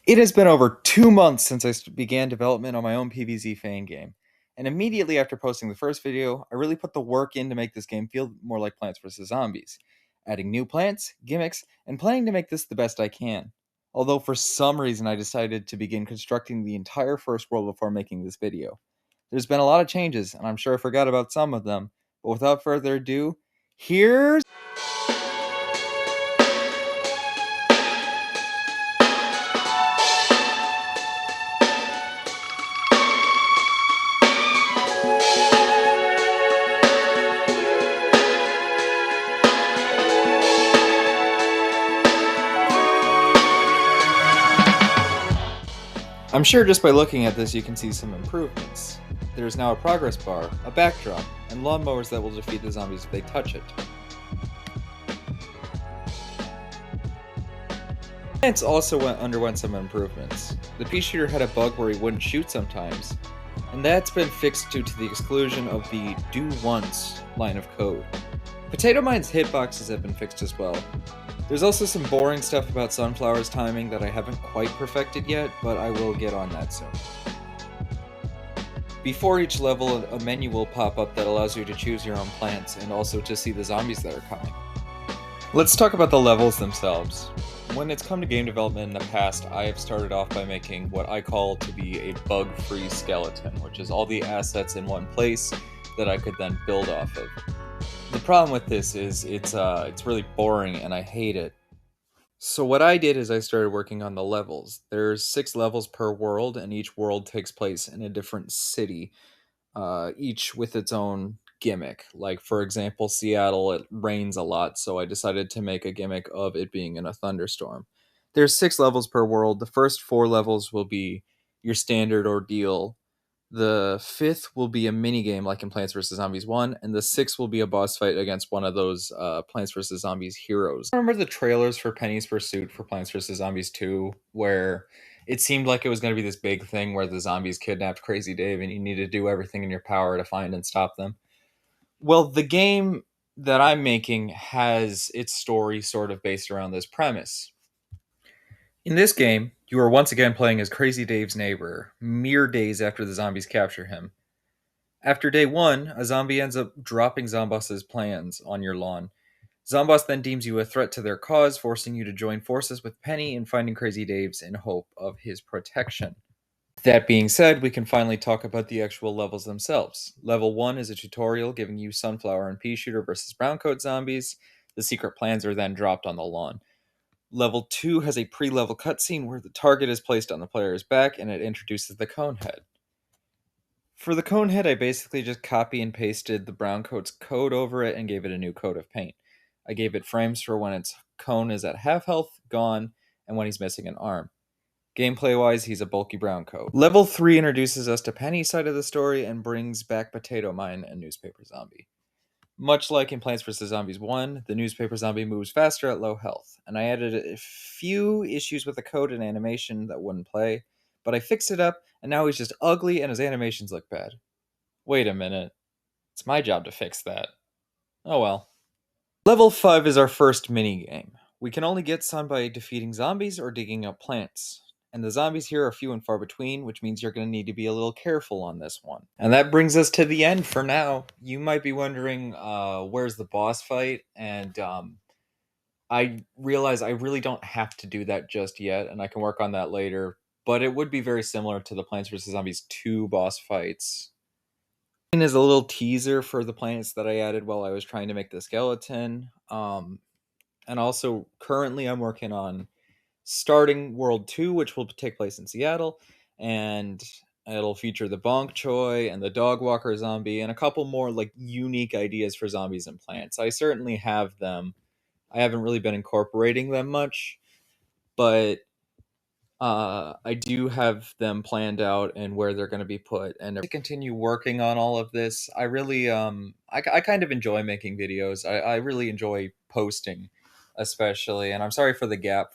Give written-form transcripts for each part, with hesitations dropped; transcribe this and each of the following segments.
It has been over 2 months since I began development on my own PvZ fan game, and immediately after posting the first video, I really put the work in to make this game feel more like Plants vs. Zombies, adding new plants, gimmicks, and planning to make this the best I can. Although for some reason I decided to begin constructing the entire first world before making this video. There's been a lot of changes, and I'm sure I forgot about some of them, but without further ado, here's I'm sure just by looking at this you can see some improvements. There is now a progress bar, a backdrop, and lawnmowers that will defeat the zombies if they touch it. Plants also underwent some improvements. The pea shooter had a bug where he wouldn't shoot sometimes, and that's been fixed due to the exclusion of the do once line of code. Potato Mine's hitboxes have been fixed as well. There's also some boring stuff about Sunflower's timing that I haven't quite perfected yet, but I will get on that soon. Before each level, a menu will pop up that allows you to choose your own plants and also to see the zombies that are coming. Let's talk about the levels themselves. When it's come to game development in the past, I have started off by making what I call to be a bug-free skeleton, which is all the assets in one place that I could then build off of. The problem with this is it's really boring and I hate it. So what I did is I started working on the levels. There's 6 levels per world, and each world takes place in a different city, each with its own gimmick. Like, for example, Seattle, it rains a lot, so I decided to make a gimmick of it being in a thunderstorm. There's 6 levels per world. The first 4 levels will be your standard ordeal. The 5th will be a mini game like in Plants vs. Zombies 1, and the 6th will be a boss fight against one of those Plants vs. Zombies heroes. I remember the trailers for Penny's Pursuit for Plants vs. Zombies 2, where it seemed like it was going to be this big thing where the zombies kidnapped Crazy Dave and you need to do everything in your power to find and stop them. Well, the game that I'm making has its story sort of based around this premise. In this game, you are once again playing as Crazy Dave's neighbor, mere days after the zombies capture him. After day 1, a zombie ends up dropping Zomboss's plans on your lawn. Zomboss then deems you a threat to their cause, forcing you to join forces with Penny in finding Crazy Dave's in hope of his protection. That being said, we can finally talk about the actual levels themselves. Level 1 is a tutorial giving you Sunflower and Pea Shooter versus Browncoat zombies. The secret plans are then dropped on the lawn. Level 2 has a pre-level cutscene where the target is placed on the player's back and it introduces the Conehead. For the Conehead, I basically just copy and pasted the Browncoat's code over it and gave it a new coat of paint. I gave it frames for when its cone is at half health, gone, and when he's missing an arm. Gameplay-wise, he's a bulky brown coat. Level 3 introduces us to Penny's side of the story and brings back Potato Mine and Newspaper Zombie. Much like in Plants vs. Zombies 1, the Newspaper Zombie moves faster at low health, and I added a few issues with the code and animation that wouldn't play, but I fixed it up, and now he's just ugly and his animations look bad. Wait a minute. It's my job to fix that. Oh well. Level 5 is our first minigame. We can only get some by defeating zombies or digging up plants. And the zombies here are few and far between, which means you're going to need to be a little careful on this one. And that brings us to the end for now. You might be wondering, where's the boss fight? And I realize I really don't have to do that just yet, and I can work on that later. But it would be very similar to the Plants vs. Zombies 2 boss fights. Is a little teaser for the plants that I added while I was trying to make the skeleton. And also, currently, I'm working on starting World 2, which will take place in Seattle, and it'll feature the Bonk Choi and the Dog Walker zombie, and a couple more like unique ideas for zombies and plants. I certainly have them. I haven't really been incorporating them much, but I do have them planned out and where they're going to be put. And to continue working on all of this, I really, I kind of enjoy making videos. I really enjoy posting, especially. And I'm sorry for the gap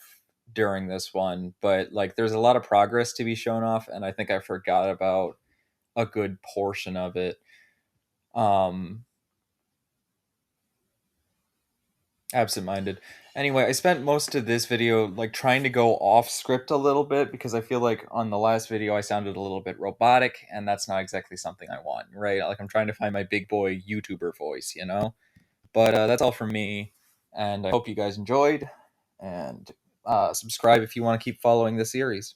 during this one, but like there's a lot of progress to be shown off, and I think I forgot about a good portion of it. Um, Absent-minded. Anyway, I spent most of this video like trying to go off script a little bit because I feel like on the last video I sounded a little bit robotic, and that's not exactly something I want, right? Like I'm trying to find my big boy YouTuber voice, you know? But that's all from me, and I hope you guys enjoyed, and subscribe if you want to keep following the series.